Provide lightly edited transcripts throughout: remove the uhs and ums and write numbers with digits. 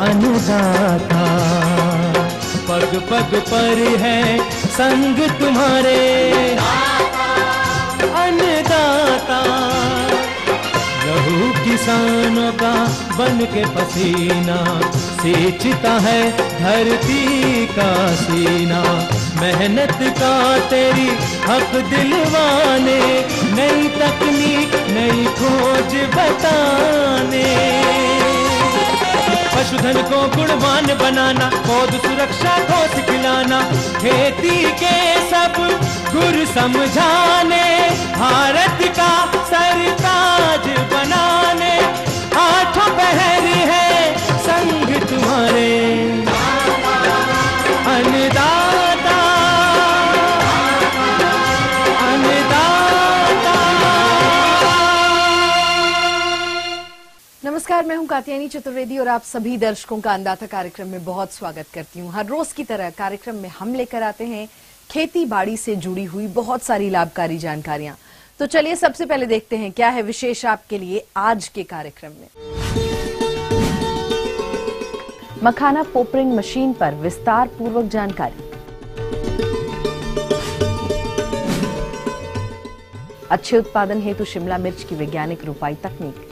अन्नदाता। पग पग पर है संग तुम्हारे अन्नदाता। लहू किसानों का बन के पसीना सींचता है धरती का सीना। मेहनत का तेरी हक दिलवाने, नई तकनीक नई खोज बताने। पशुधन को गुणवान बनाना, पौध सुरक्षा को सिखलाना, खेती के सब गुर समझाने, भारत का सरताज बनाने। आठों पहर है संग तुम्हारे अन्नदाता अन्नदाता। नमस्कार, मैं हूं कात्यायनी चतुर्वेदी और आप सभी दर्शकों का अन्नदाता कार्यक्रम में बहुत स्वागत करती हूं। हर रोज की तरह कार्यक्रम में हम लेकर आते हैं खेती बाड़ी से जुड़ी हुई बहुत सारी लाभकारी जानकारियां। तो चलिए सबसे पहले देखते हैं क्या है विशेष आपके लिए आज के कार्यक्रम में। मखाना पोपरिंग मशीन पर विस्तार पूर्वक जानकारी। अच्छे उत्पादन हेतु शिमला मिर्च की वैज्ञानिक रोपाई तकनीक।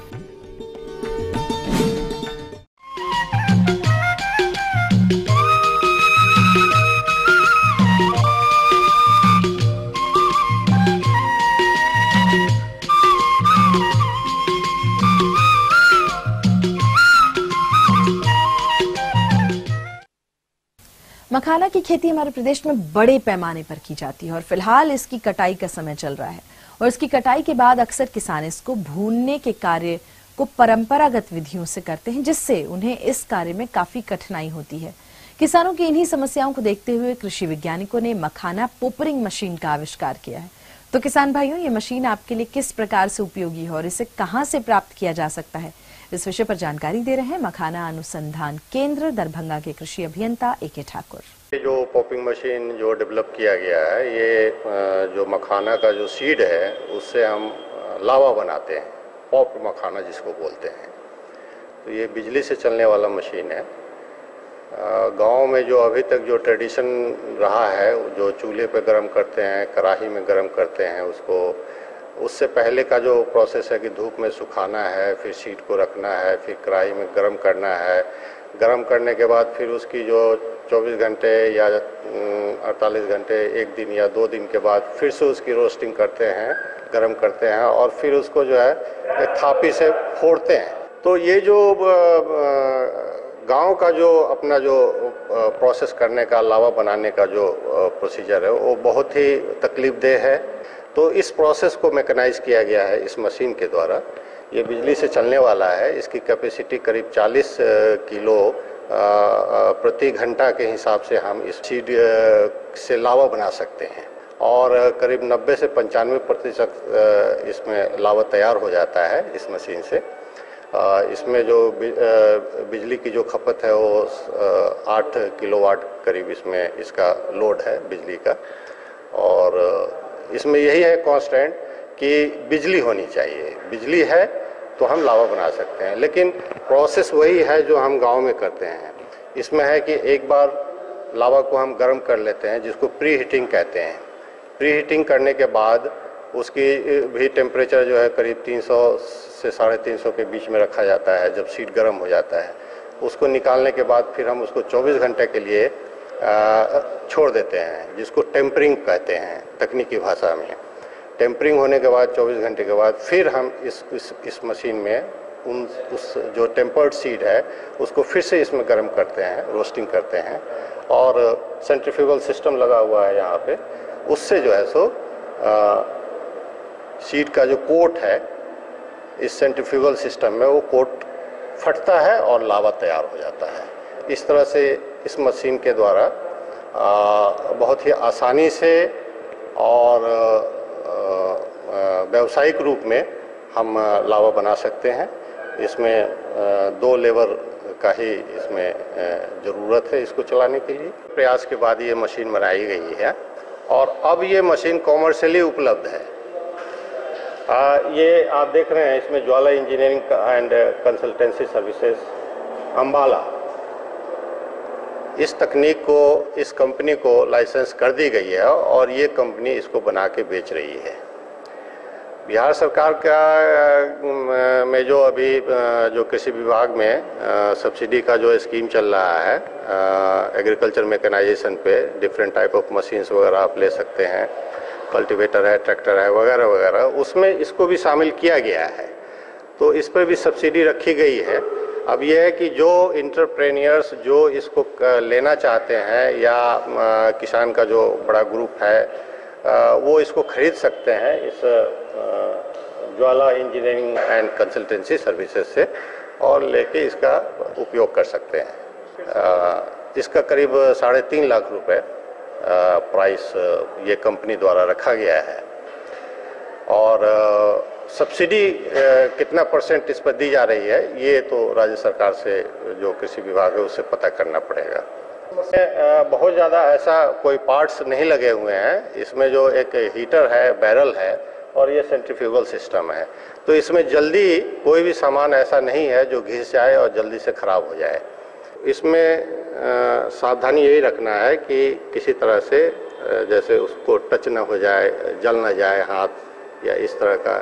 मखाना की खेती हमारे प्रदेश में बड़े पैमाने पर की जाती है और फिलहाल इसकी कटाई का समय चल रहा है। और इसकी कटाई के बाद अक्सर किसान इसको भूनने के कार्य को परंपरागत विधियों से करते हैं, जिससे उन्हें इस कार्य में काफी कठिनाई होती है। किसानों की इन्हीं समस्याओं को देखते हुए कृषि वैज्ञानिकों ने मखाना पोपरिंग मशीन का आविष्कार किया है। तो किसान भाइयों, ये मशीन आपके लिए किस प्रकार से उपयोगी है और इसे कहाँ से प्राप्त किया जा सकता है, इस विषय पर जानकारी दे रहे हैं मखाना अनुसंधान केंद्र दरभंगा के कृषि अभियंता ए.के. ठाकुर। जो पॉपिंग मशीन जो डेवलप किया गया है, ये जो मखाना का जो सीड है उससे हम लावा बनाते हैं, पॉप मखाना जिसको बोलते हैं। तो ये बिजली से चलने वाला मशीन है। गांव में जो अभी तक जो ट्रेडिशन रहा है, जो चूल्हे पे गरम करते हैं, कढ़ाई में गरम करते हैं उसको, उससे पहले का जो प्रोसेस है कि धूप में सुखाना है, फिर सीड को रखना है, फिर कढ़ाई में गरम करना है। गरम करने के बाद फिर उसकी जो 24 घंटे या 48 घंटे, एक दिन या 2 दिन के बाद फिर से उसकी रोस्टिंग करते हैं, गरम करते हैं और फिर उसको जो है थापी से फोड़ते हैं। तो ये जो गांव का जो अपना जो प्रोसेस करने का, लावा बनाने का जो प्रोसीजर है, वो बहुत ही तकलीफदेह है। तो इस प्रोसेस को मैकेनाइज किया गया है इस मशीन के द्वारा। ये बिजली से चलने वाला है। इसकी कैपेसिटी करीब 40 किलो प्रति घंटा के हिसाब से हम इस सीड से लावा बना सकते हैं और करीब 90 से 95% इसमें लावा तैयार हो जाता है इस मशीन से। इसमें जो बिजली की जो खपत है वो 8 किलोवाट करीब इसमें इसका लोड है बिजली का। और इसमें यही है कांस्टेंट कि बिजली होनी चाहिए। बिजली है तो हम लावा बना सकते हैं, लेकिन प्रोसेस वही है जो हम गांव में करते हैं। इसमें है कि एक बार लावा को हम गर्म कर लेते हैं, जिसको प्री हीटिंग कहते हैं। प्री हीटिंग करने के बाद उसकी भी टेम्परेचर जो है करीब 300 से 350 के बीच में रखा जाता है। जब सीड गर्म हो जाता है, उसको निकालने के बाद फिर हम उसको 24 घंटे के लिए छोड़ देते हैं, जिसको टेम्परिंग कहते हैं तकनीकी भाषा में। टेम्परिंग होने के बाद 24 घंटे के बाद फिर हम इस मशीन में उस जो टेम्पर्ड सीड है उसको फिर से इसमें गर्म करते हैं, रोस्टिंग करते हैं। और सेंट्रीफ्यूगल सिस्टम लगा हुआ है यहाँ पे, उससे जो है सो सीड का जो कोट है इस सेंट्रीफ्यूगल सिस्टम में, वो कोट फटता है और लावा तैयार हो जाता है। इस तरह से इस मशीन के द्वारा बहुत ही आसानी से और व्यावसायिक रूप में हम लावा बना सकते हैं। इसमें 2 लेबर का ही इसमें ज़रूरत है इसको चलाने के लिए। प्रयास के बाद ये मशीन बनाई गई है और अब ये मशीन कॉमर्शियली उपलब्ध है। ये आप देख रहे हैं, इसमें Jwala engineering and consultancy services Ambala, इस तकनीक को, इस कंपनी को लाइसेंस कर दी गई है और ये कंपनी इसको बना के बेच रही है। बिहार सरकार का में जो अभी जो कृषि विभाग में सब्सिडी का जो स्कीम चल रहा है एग्रीकल्चर मैकेनाइजेशन पे, डिफरेंट टाइप ऑफ मशीन्स वगैरह आप ले सकते हैं, कल्टीवेटर है, ट्रैक्टर है वगैरह वगैरह, उसमें इसको भी शामिल किया गया है। तो इस पर भी सब्सिडी रखी गई है। अब यह है कि जो इंटरप्रेन्योर्स जो इसको लेना चाहते हैं या किसान का जो बड़ा ग्रुप है वो इसको खरीद सकते हैं इस ज्वाला इंजीनियरिंग एंड कंसल्टेंसी सर्विसेज से और लेके इसका उपयोग कर सकते हैं। इसका करीब 3.5 लाख रुपए प्राइस ये कंपनी द्वारा रखा गया है और सब्सिडी कितना % इस पर दी जा रही है ये तो राज्य सरकार से जो कृषि विभाग है उससे पता करना पड़ेगा। बहुत ज़्यादा ऐसा कोई पार्ट्स नहीं लगे हुए हैं। इसमें जो एक हीटर है, बैरल है और ये सेंट्रीफ्यूगल सिस्टम है, तो इसमें जल्दी कोई भी सामान ऐसा नहीं है जो घिस जाए और जल्दी से ख़राब हो जाए। इसमें सावधानी यही रखना है कि किसी तरह से जैसे उसको टच ना हो जाए, जल ना जाए हाथ या इस तरह का,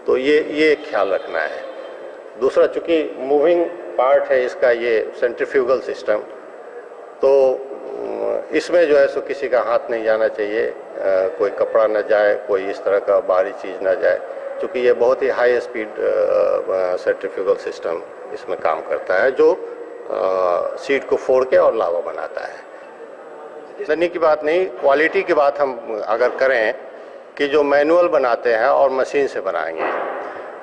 तो ये ख्याल रखना है। दूसरा, चूँकि मूविंग पार्ट है इसका ये सेंट्रीफ्यूगल सिस्टम, तो इसमें जो है सो किसी का हाथ नहीं जाना चाहिए, कोई कपड़ा न जाए, कोई इस तरह का बाहरी चीज़ न जाए, क्योंकि ये बहुत ही हाई स्पीड सेंट्रीफ्यूगल सिस्टम इसमें काम करता है जो सीड को फोड़ के और लावा बनाता है। तकनीक की बात नहीं, क्वालिटी की बात हम अगर करें कि जो मैनुअल बनाते हैं और मशीन से बनाएंगे,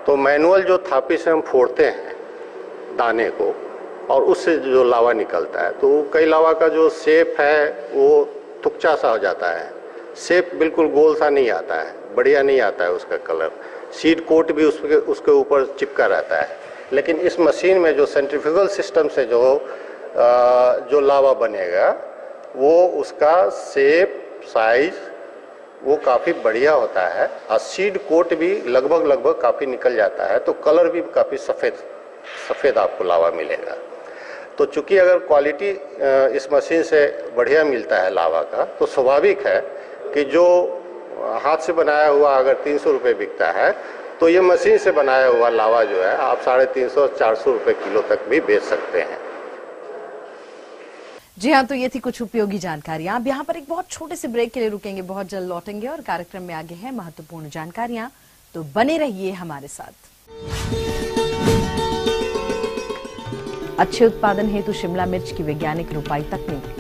तो मैनुअल जो थापी से हम फोड़ते हैं दाने को और उससे जो लावा निकलता है, तो कई लावा का जो शेप है वो थुकचा सा हो जाता है, शेप बिल्कुल गोल सा नहीं आता है, बढ़िया नहीं आता है उसका कलर, सीड कोट भी उसके ऊपर चिपका रहता है। लेकिन इस मशीन में जो सेंट्रीफ्यूगल सिस्टम से जो लावा बनेगा वो उसका शेप, साइज वो काफ़ी बढ़िया होता है और सीड कोट भी लगभग काफ़ी निकल जाता है, तो कलर भी काफ़ी सफ़ेद आपको लावा मिलेगा। तो चूंकि अगर क्वालिटी इस मशीन से बढ़िया मिलता है लावा का, तो स्वाभाविक है कि जो हाथ से बनाया हुआ अगर 300 रुपये बिकता है, तो ये मशीन से बनाया हुआ लावा जो है आप 350-400 रुपये किलो तक भी बेच सकते हैं। जी हाँ, तो ये थी कुछ उपयोगी जानकारियां। अब यहाँ पर एक बहुत छोटे से ब्रेक के लिए रुकेंगे, बहुत जल्द लौटेंगे और कार्यक्रम में आगे है महत्वपूर्ण जानकारियां, तो बने रहिए हमारे साथ। अच्छे उत्पादन हेतु शिमला मिर्च की वैज्ञानिक रोपाई तकनीक।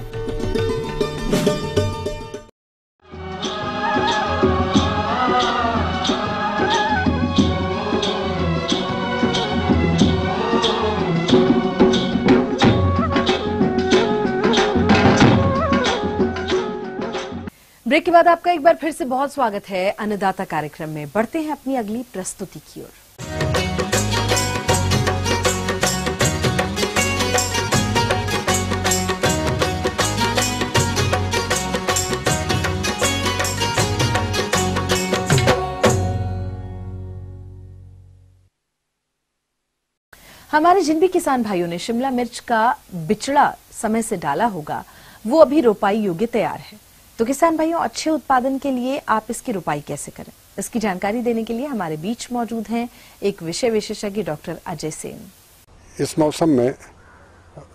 ब्रेक के बाद आपका एक बार फिर से बहुत स्वागत है अन्नदाता कार्यक्रम में। बढ़ते हैं अपनी अगली प्रस्तुति की ओर। हमारे जिन भी किसान भाइयों ने शिमला मिर्च का बिचड़ा समय से डाला होगा, वो अभी रोपाई योग्य तैयार है। तो किसान भाइयों, अच्छे उत्पादन के लिए आप इसकी रोपाई कैसे करें, इसकी जानकारी देने के लिए हमारे बीच मौजूद हैं एक विषय विशेषज्ञ डॉक्टर अजय सेन। इस मौसम में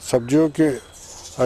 सब्जियों की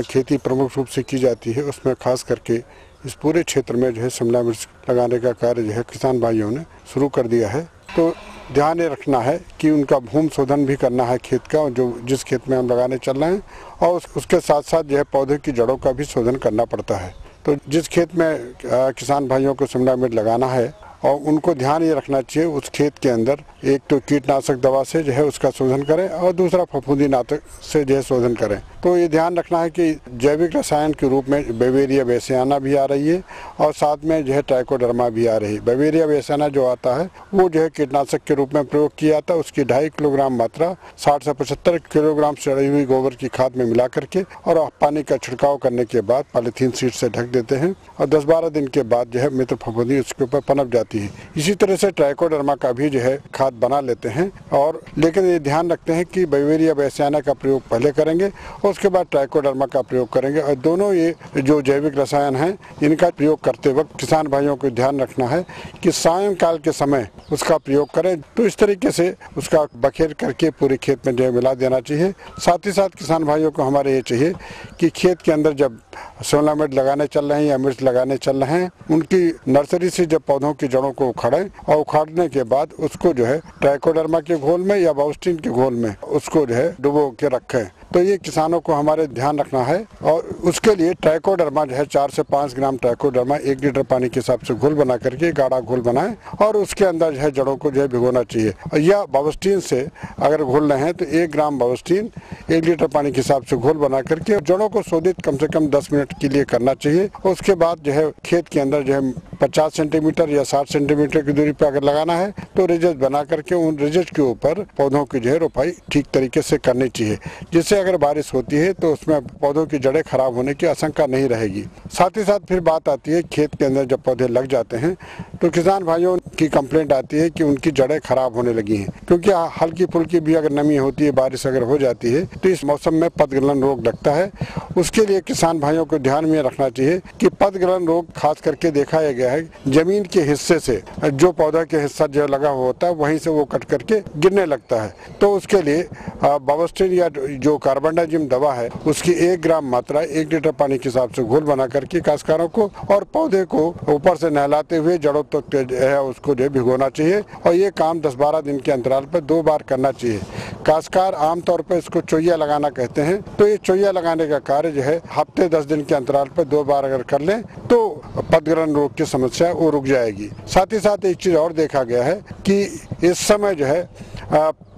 खेती प्रमुख रूप से की जाती है, उसमें खास करके इस पूरे क्षेत्र में जो है शिमला मिर्च लगाने का कार्य जो है किसान भाइयों ने शुरू कर दिया है। तो ध्यान ये रखना है कि उनका भूमि शोधन भी करना है खेत का, जो जिस खेत में हम लगाने चल रहे हैं, और उसके साथ साथ जो है पौधे की जड़ों का भी शोधन करना पड़ता है। तो जिस खेत में किसान भाइयों को शिमला मिर्च लगाना है, और उनको ध्यान ये रखना चाहिए उस खेत के अंदर एक तो कीटनाशक दवा से जो है उसका शोधन करें और दूसरा फफूंदीनाशक से जो है शोधन करें। तो ये ध्यान रखना है कि जैविक रसायन के रूप में बेवेरिया बेसियाना भी आ रही है और साथ में जो है ट्राइकोडर्मा भी आ रही है। बेवेरिया बेसियाना जो आता है वो जो है कीटनाशक के रूप में प्रयोग किया जाता है, उसकी 2.5 किलोग्राम मात्रा 60 से 75 किलोग्राम सड़ी हुई गोबर की खाद में मिला करके और पानी का छिड़काव करने के बाद पॉलीथीन शीट से ढक देते हैं और 10-12 दिन के बाद जो है मित्र फफूंदी उसके ऊपर पनप जाती जाती है। इसी तरह से ट्राइकोडर्मा का भी जो है खाद बना लेते हैं, और लेकिन ये ध्यान रखते हैं कि बेवेरिया बैसियाना का प्रयोग पहले करेंगे और उसके बाद ट्राइकोडर्मा का प्रयोग करेंगे। और दोनों ये जो जैविक रसायन हैं इनका प्रयोग करते वक्त किसान भाइयों को ध्यान रखना है कि सायंकाल के समय उसका प्रयोग करें। तो इस तरीके से उसका बखेर करके पूरे खेत में जो मिला देना चाहिए। साथ ही साथ किसान भाइयों को हमारे ये चाहिए कि खेत के अंदर जब शिमला मिर्च लगाने चल रहे हैं या मिर्च लगाने चल रहे हैं, उनकी नर्सरी से जब पौधों की जड़ों को उखाड़ें और उखाड़ने के बाद उसको जो है ट्राइकोडर्मा के घोल में या बाउस्टीन के घोल में उसको जो है डुबो के रखें। तो ये किसानों को हमारे ध्यान रखना है, और उसके लिए ट्राइकोडर्मा जो है 4 से 5 ग्राम ट्राइकोडर्मा 1 लीटर पानी के हिसाब से घोल बना करके गाढ़ा घोल बनाएं और उसके अंदर जो है जड़ों को जो है भिगोना चाहिए। या बाउस्टीन से अगर घोल रहे हैं तो 1 ग्राम बाउस्टीन 1 लीटर पानी के हिसाब से घोल बना करके जड़ों को शोधित कम से कम 10 मिनट के लिए करना चाहिए। उसके बाद जो है खेत के अंदर जो है 50 सेंटीमीटर या 60 सेंटीमीटर की दूरी पर अगर लगाना है तो रिजज बना करके उन रिजज के ऊपर पौधों की जो है रोपाई ठीक तरीके से करनी चाहिए, जिससे अगर बारिश होती है तो उसमें पौधों की जड़ें खराब होने की आशंका नहीं रहेगी। साथ ही साथ फिर बात आती है खेत के अंदर जब पौधे लग जाते हैं तो किसान भाइयों की कंप्लेंट आती है कि उनकी जड़ें खराब होने लगी हैं, क्योंकि हल्की फुल्की भी अगर नमी होती है, बारिश अगर हो जाती है तो इस मौसम में पतगलन रोग लगता है। उसके लिए किसान भाइयों को ध्यान में रखना चाहिए कि पतगलन रोग खास करके देखा गया है जमीन के हिस्से से जो पौधा के हिस्सा जो लगा हुआ होता है वहीं से वो कट करके गिरने लगता है। तो उसके लिए बावस्टिन या जो कार्बनडाजिम दवा है उसकी 1 ग्राम मात्रा 1 लीटर पानी के हिसाब से घोल बना करके काश्तकारों को और पौधे को ऊपर से नहलाते हुए जड़ों तक है उसको जो भिगोना चाहिए, और ये काम 10-12 दिन के अंतराल पर 2 बार करना चाहिए। काश्तकार आमतौर पर इसको चोइया लगाना कहते हैं, तो ये चोइया लगाने का कार्य जो है हफ्ते 10 दिन के अंतराल पर 2 बार अगर कर लें तो पतगलन रोग की समस्या वो रुक जाएगी। साथ ही साथ एक चीज और देखा गया है कि इस समय जो है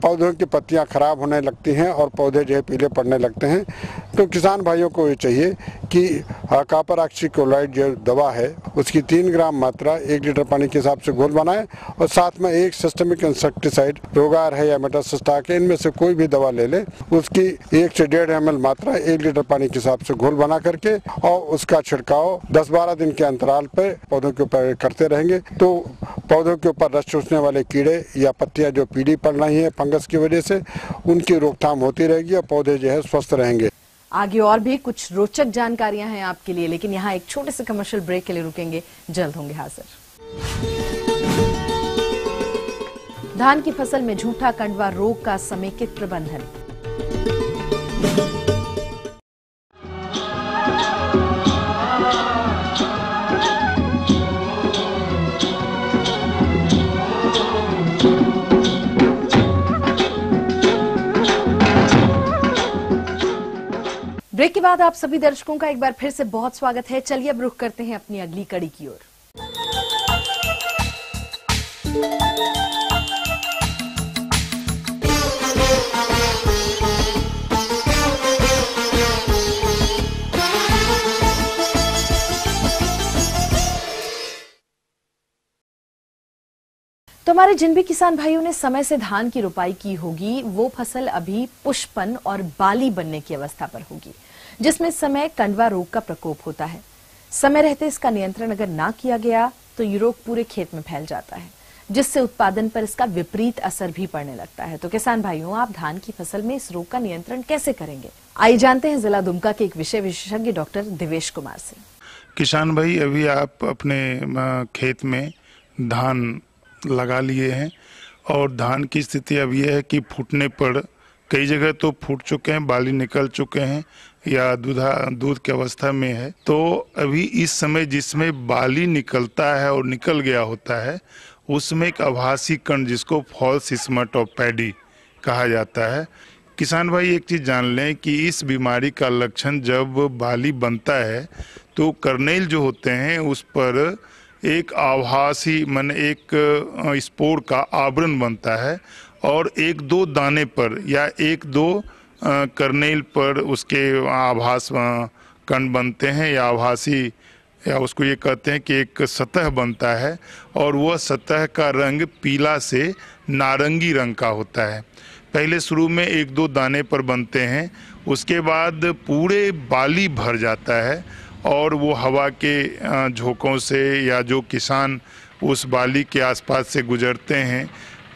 पौधों की पत्तियां खराब होने लगती हैं और पौधे जो है पीले पड़ने लगते हैं। तो किसान भाइयों को ये चाहिए कि कॉपर ऑक्सीक्लोराइड जो दवा है उसकी 3 ग्राम मात्रा 1 लीटर पानी के हिसाब से घोल बनाएं, और साथ में एक सिस्टमिक इंसेक्टिसाइड रोगार है या मेटासिस्टाक है, इनमें से कोई भी दवा ले लें, उसकी 1 से 1.5 ml मात्रा 1 लीटर पानी के हिसाब से घोल बना करके और उसका छिड़काव 10-12 दिन के अंतराल पर पौधों के ऊपर करते रहेंगे तो पौधों के ऊपर रस चूसने वाले कीड़े या पत्तियां जो पीली पड़ रही हैं फंगस की वजह से, उनकी रोकथाम होती रहेगी और पौधे जो है स्वस्थ रहेंगे। आगे और भी कुछ रोचक जानकारियां हैं आपके लिए, लेकिन यहाँ एक छोटे से कमर्शियल ब्रेक के लिए रुकेंगे, जल्द होंगे हाजिर। धान की फसल में झूठा कंडवा रोग का समेकित प्रबंधन। ब्रेक के बाद आप सभी दर्शकों का एक बार फिर से बहुत स्वागत है। चलिए अब रुख करते हैं अपनी अगली कड़ी की ओर। तो हमारे जिन भी किसान भाइयों ने समय से धान की रोपाई की होगी वो फसल अभी पुष्पन और बाली बनने की अवस्था पर होगी, जिसमें समय कंडवा रोग का प्रकोप होता है। समय रहते इसका नियंत्रण अगर ना किया गया तो ये रोग पूरे खेत में फैल जाता है, जिससे उत्पादन पर इसका विपरीत असर भी पड़ने लगता है। तो किसान भाइयों, आप धान की फसल में इस रोग का नियंत्रण कैसे करेंगे, आइए जानते हैं जिला दुमका के एक विषय विशेषज्ञ डॉक्टर दिवेश कुमार से। किसान भाई, अभी आप अपने खेत में धान लगा लिए हैं और धान की स्थिति अब यह है कि फूटने पर कई जगह तो फूट चुके हैं, बाली निकल चुके हैं या दूध की अवस्था में है। तो अभी इस समय जिसमें बाली निकलता है और निकल गया होता है उसमें एक आभासी कण जिसको फॉल्स स्मट ऑफ पैडी कहा जाता है। किसान भाई एक चीज़ जान लें कि इस बीमारी का लक्षण जब बाली बनता है तो कर्नेल जो होते हैं उस पर एक आभासी एक स्पोर का आवरण बनता है और 1-2 दाने पर या 1-2 कर्नेल पर उसके आभास कण बनते हैं या आभासी, या उसको ये कहते हैं कि एक सतह बनता है और वह सतह का रंग पीला से नारंगी रंग का होता है। पहले शुरू में 1-2 दाने पर बनते हैं, उसके बाद पूरे बाली भर जाता है और वो हवा के झोंकों से या जो किसान उस बाली के आसपास से गुजरते हैं,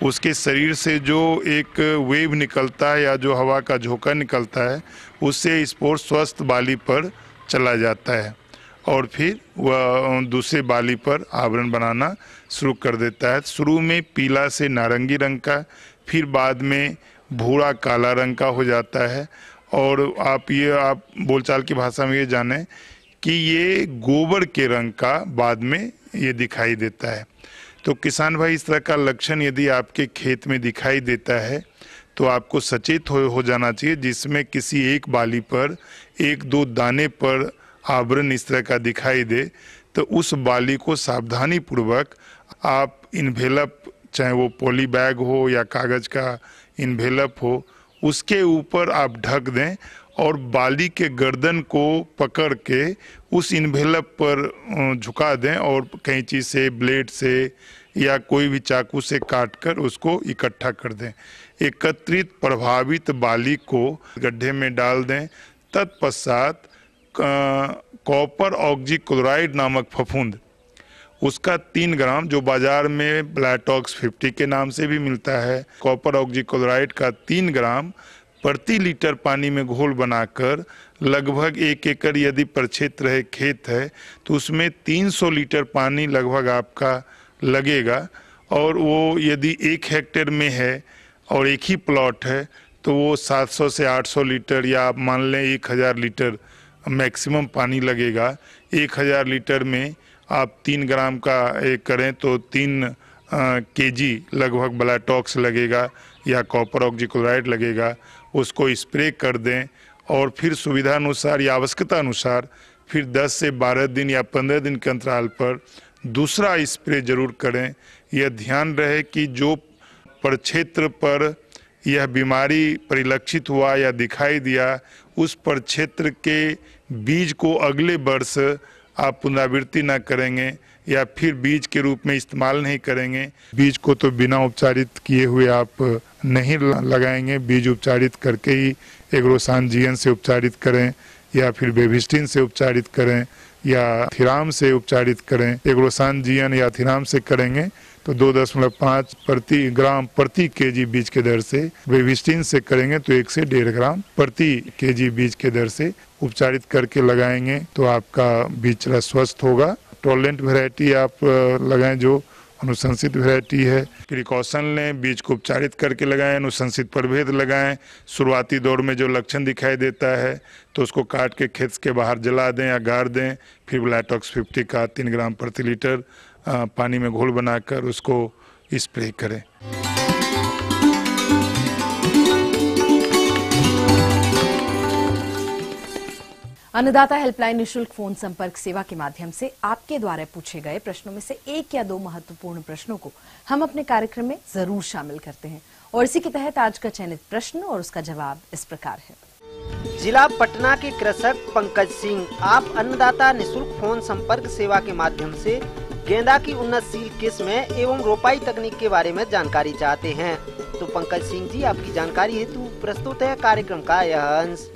उसके शरीर से जो एक वेव निकलता है या जो हवा का झोंका निकलता है, उससे स्पोर स्वस्थ बाली पर चला जाता है और फिर वह दूसरे बाली पर आवरण बनाना शुरू कर देता है। शुरू में पीला से नारंगी रंग का, फिर बाद में भूरा काला रंग का हो जाता है। और आप बोलचाल की भाषा में ये जानें कि ये गोबर के रंग का बाद में ये दिखाई देता है। तो किसान भाई, इस तरह का लक्षण यदि आपके खेत में दिखाई देता है तो आपको सचेत हो जाना चाहिए, जिसमें किसी एक बाली पर एक दो दाने पर आवरण इस तरह का दिखाई दे तो उस बाली को सावधानी पूर्वक आप इन्वेलप, चाहे वो पॉली बैग हो या कागज का इन्वेलप हो, उसके ऊपर आप ढक दें और बाली के गर्दन को पकड़ के उस इन्वेलप पर झुका दें और कैंची से, ब्लेड से या कोई भी चाकू से काटकर उसको इकट्ठा कर दें। एकत्रित प्रभावित बाली को गड्ढे में डाल दें। तत्पश्चात कॉपर ऑक्सीक्लोराइड नामक फफूंद, उसका 3 ग्राम, जो बाजार में ब्लैटॉक्स 50 के नाम से भी मिलता है, कॉपर ऑक्सीक्लोराइड का 3 ग्राम प्रति लीटर पानी में घोल बनाकर लगभग 1 एकड़ यदि प्रक्षेत्र है, खेत है, तो उसमें 300 लीटर पानी लगभग आपका लगेगा। और वो यदि 1 हेक्टेयर में है और एक ही प्लॉट है तो वो 700 से 800 लीटर या आप मान लें 1000 लीटर मैक्सिमम पानी लगेगा। 1000 लीटर में आप 3 ग्राम का एक करें तो 3 केजी लगभग ब्लैटॉक्स लगेगा या कॉपर ऑक्सीक्लोराइड लगेगा। उसको स्प्रे कर दें और फिर सुविधा अनुसार या आवश्यकता अनुसार फिर 10 से 12 दिन या 15 दिन के अंतराल पर दूसरा स्प्रे जरूर करें। यह ध्यान रहे कि जो प्रक्षेत्र पर यह बीमारी परिलक्षित हुआ या दिखाई दिया, उस प्रक्षेत्र के बीज को अगले वर्ष आप पुनरावृत्ति ना करेंगे या फिर बीज के रूप में इस्तेमाल नहीं करेंगे। बीज को तो बिना उपचारित किए हुए आप नहीं लगाएंगे, बीज उपचारित करके ही एग्रोसान जीएन से उपचारित करें या फिर बेबिस्टिन से उपचारित करें या थिराम से उपचारित करें। एग्रोसान जीएन या थिराम से करेंगे तो 2.5 प्रति ग्राम प्रति केजी बीज के दर से, बेबिस्टिन से करेंगे तो 1 से 1.5 ग्राम प्रति केजी बीज के दर से उपचारित करके लगाएंगे तो आपका बीज चरा स्वस्थ होगा। टॉलरेंट वैरायटी आप लगाएं जो अनुशंसित वैरायटी है। प्रिकॉशन लें, बीज को उपचारित करके लगाएं, अनुशंसित प्रभेद लगाएं। शुरुआती दौर में जो लक्षण दिखाई देता है तो उसको काट के खेत के बाहर जला दें या गाड़ दें। फिर ब्लैटॉक्स 50 का 3 ग्राम प्रति लीटर पानी में घोल बनाकर उसको स्प्रे करें। अन्नदाता हेल्पलाइन निशुल्क फोन संपर्क सेवा के माध्यम से आपके द्वारा पूछे गए प्रश्नों में से 1 या 2 महत्वपूर्ण प्रश्नों को हम अपने कार्यक्रम में जरूर शामिल करते हैं और इसी के तहत आज का चयनित प्रश्न और उसका जवाब इस प्रकार है। जिला पटना के कृषक पंकज सिंह, आप अन्नदाता निशुल्क फोन संपर्क सेवा के माध्यम से गेंदा की उन्नतशील किस्म एवं रोपाई तकनीक के बारे में जानकारी चाहते हैं। तो पंकज सिंह जी, आपकी जानकारी हेतु प्रस्तुत है कार्यक्रम का यह अंश।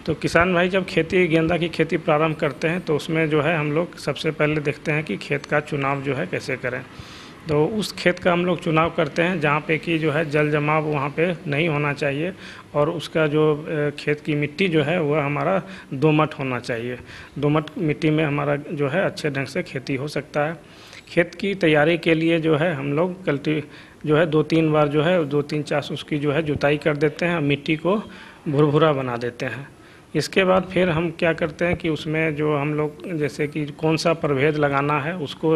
तो किसान भाई, जब गेंदा की खेती प्रारंभ करते हैं तो उसमें जो है हम लोग सबसे पहले देखते हैं कि खेत का चुनाव जो है कैसे करें। तो उस खेत का हम लोग चुनाव करते हैं जहाँ पे कि जो है जल जमाव वहाँ पे नहीं होना चाहिए और उसका जो खेत की मिट्टी जो है वह हमारा दोमट होना चाहिए। दोमट मिट्टी में हमारा जो है अच्छे ढंग से खेती हो सकता है। खेत की तैयारी के लिए जो है हम लोग जो है 2-3 बार जो है 2-3 चास उसकी जो है जुताई कर देते हैं, मिट्टी को भुरभुरा बना देते हैं। इसके बाद फिर हम क्या करते हैं कि उसमें जो हम लोग जैसे कि कौन सा प्रभेद लगाना है उसको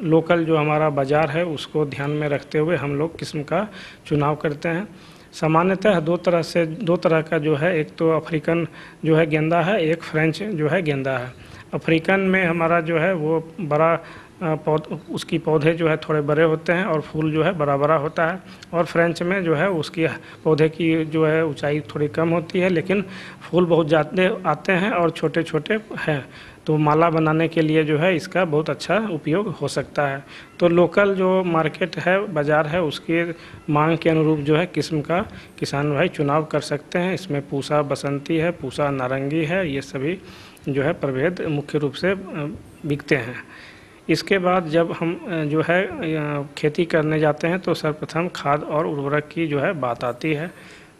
लोकल जो हमारा बाज़ार है उसको ध्यान में रखते हुए हम लोग किस्म का चुनाव करते हैं। सामान्यतः 2 तरह का जो है, एक तो अफ्रीकन जो है गेंदा है, एक फ्रेंच जो है गेंदा है। अफ्रीकन में हमारा जो है वो बड़ा उसकी पौधे जो है थोड़े बड़े होते हैं और फूल जो है बड़ा बड़ा होता है, और फ्रेंच में जो है उसकी पौधे की जो है ऊंचाई थोड़ी कम होती है लेकिन फूल बहुत ज़्यादा आते हैं और छोटे छोटे हैं। तो माला बनाने के लिए जो है इसका बहुत अच्छा उपयोग हो सकता है। तो लोकल जो मार्केट है, बाज़ार है, उसके मांग के अनुरूप जो है किस्म का किसान भाई चुनाव कर सकते हैं। इसमें पूसा बसंती है, पूसा नारंगी है, ये सभी जो है प्रभेद मुख्य रूप से बिकते हैं। इसके बाद जब हम जो है खेती करने जाते हैं तो सर्वप्रथम खाद और उर्वरक की जो है बात आती है।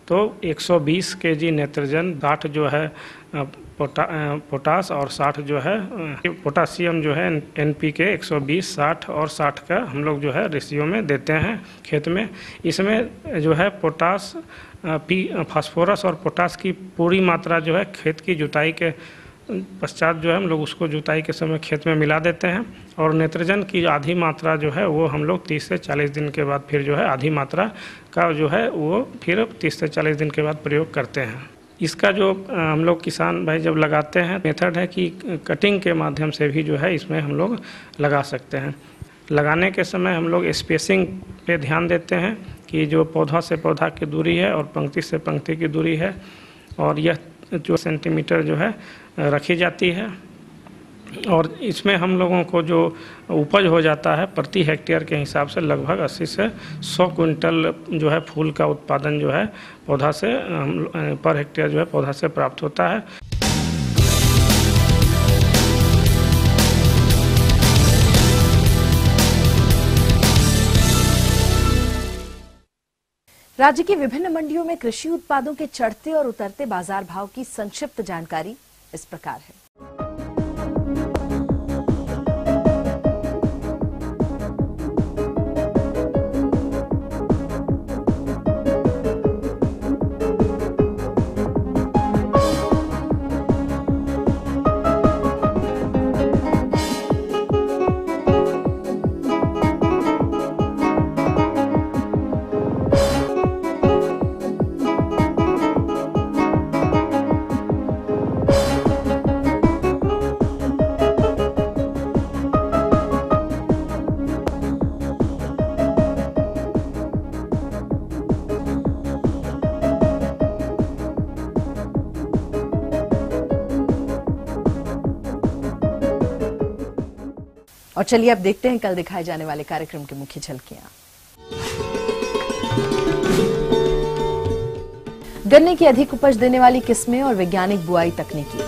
तो 120 केजी नाइट्रोजन, 60 जो है पोटास और 60 जो है पोटासियम जो है NPK 120, 60 और 60 का हम लोग जो है रेशियो में देते हैं खेत में। इसमें जो है पोटास, फास्फोरस और पोटास की पूरी मात्रा जो है खेत की जुताई के पश्चात जो है हम लोग उसको जुताई के समय खेत में मिला देते हैं। और नाइट्रोजन की आधी मात्रा जो है वो हम लोग 30 से 40 दिन के बाद फिर जो है आधी मात्रा का जो है वो फिर 30 से 40 दिन के बाद प्रयोग करते हैं। इसका जो हम लोग किसान भाई जब लगाते हैं मेथड है कि कटिंग के माध्यम से भी जो है इसमें हम लोग लगा सकते हैं। लगाने के समय हम लोग स्पेसिंग पे ध्यान देते हैं कि जो पौधा से पौधा की दूरी है और पंक्ति से पंक्ति की दूरी है, और यह जो सेंटीमीटर जो है रखी जाती है। और इसमें हम लोगों को जो उपज हो जाता है प्रति हेक्टेयर के हिसाब से लगभग 80 से 100 क्विंटल जो है फूल का उत्पादन जो है पौधा से पर हेक्टेयर जो है पौधा से प्राप्त होता है। राज्य की विभिन्न मंडियों में कृषि उत्पादों के चढ़ते और उतरते बाजार भाव की संक्षिप्त जानकारी इस प्रकार है। और चलिए अब देखते हैं कल दिखाए जाने वाले कार्यक्रम की मुख्य झलकियां। गन्ने की अधिक उपज देने वाली किस्में और वैज्ञानिक बुआई तकनीकी।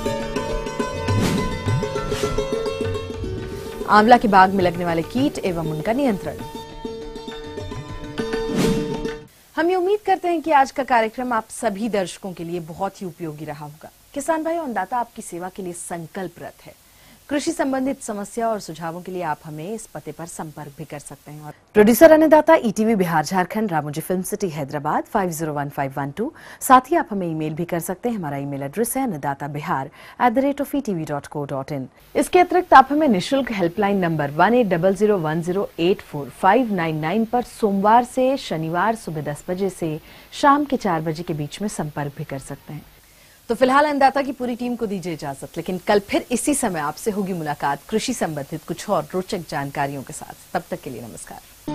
आंवला के बाग में लगने वाले कीट एवं उनका नियंत्रण। हम ये उम्मीद करते हैं कि आज का कार्यक्रम आप सभी दर्शकों के लिए बहुत ही उपयोगी रहा होगा। किसान भाई और अन्नदाता आपकी सेवा के लिए संकल्परत है। कृषि संबंधित समस्या और सुझावों के लिए आप हमें इस पते पर संपर्क भी कर सकते हैं। और प्रोड्यूसर अन्नदाता ETV Bihar Jharkhand, Ramoji film city Hyderabad 501512। साथ ही आप हमें ईमेल भी कर सकते हैं। हमारा ईमेल एड्रेस है annadatabihar@etv.co.in। इसके अतिरिक्त आप हमें निःशुल्क हेल्पलाइन नंबर 180010845999 पर सोमवार से शनिवार सुबह 10 बजे से शाम के 4 बजे के बीच में संपर्क भी कर सकते हैं। तो फिलहाल अन्नदाता की पूरी टीम को दीजिए इजाजत, लेकिन कल फिर इसी समय आपसे होगी मुलाकात कृषि संबंधित कुछ और रोचक जानकारियों के साथ। तब तक के लिए नमस्कार।